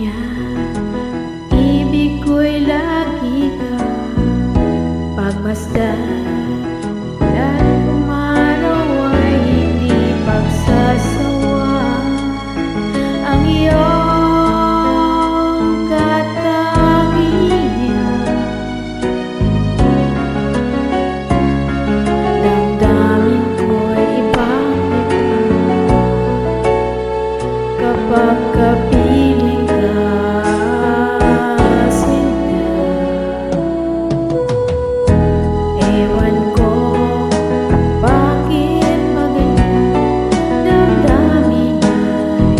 ganyan, ibig ko'y lagi ka pagmasdan. At umaraw ay hindi pagsasawa ang iyong katangian. Damdamin ko'y ibang-iba kapag kapiling ka, sinta. Ewan ko bakit maganyan, damdamin ay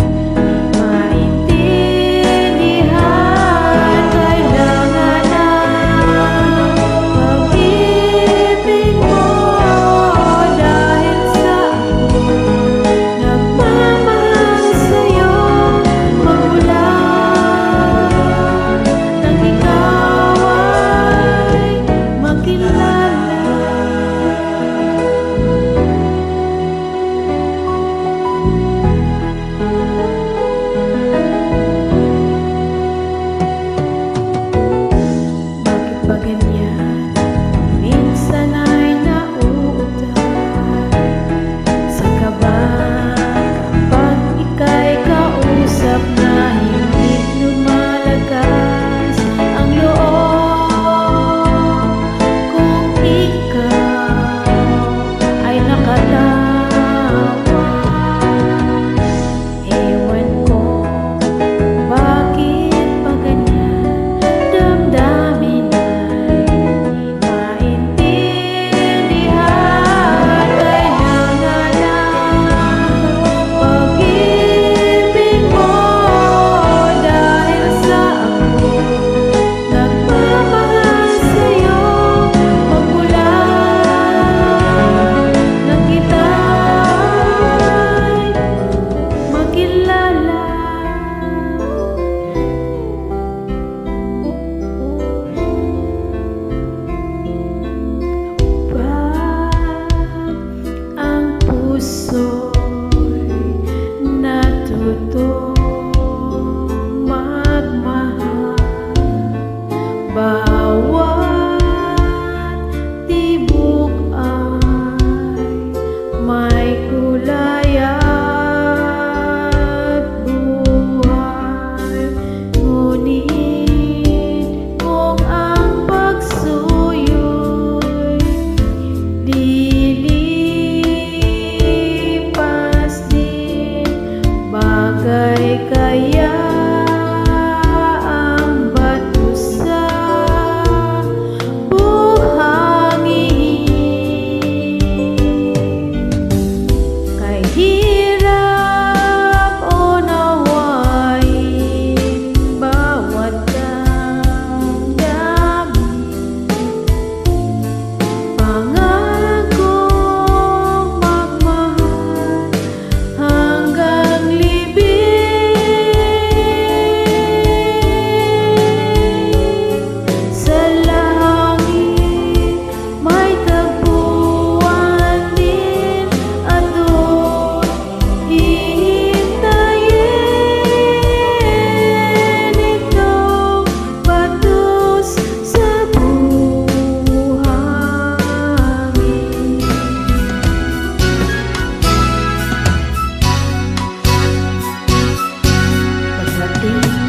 maintindihan. Kailangan ng pag-ibig mo dahil sa nagmamahal sa'yo magmula nang ikaw ay makilala. Bakit ba ganyan? Minsan ay nauutal sa kaba kapag ika'y kausap na hindi lumalakas ang loob kung ikaw ay nakatawa. Ewan ko bakit pa ganyan, damdamin ay di maintindihan. Kailangan ng pag-ibig mo dahil sa ako nagmamahal sa'yo magmula nang kita'y makilala. Pag ang puso'y natutong magmahal, bawat tibok ay may kulay at buhay. Ngunit kung ang pagsuyo'y lilipas din, bagay kaya ang bato sa buhangin? Kay hirap unawain bawat damdamin. Pangakong magmahal hanggang libing. Sa langit may tagpuan din at doon hihintayin ikaw patus sa buhangin. Pagdating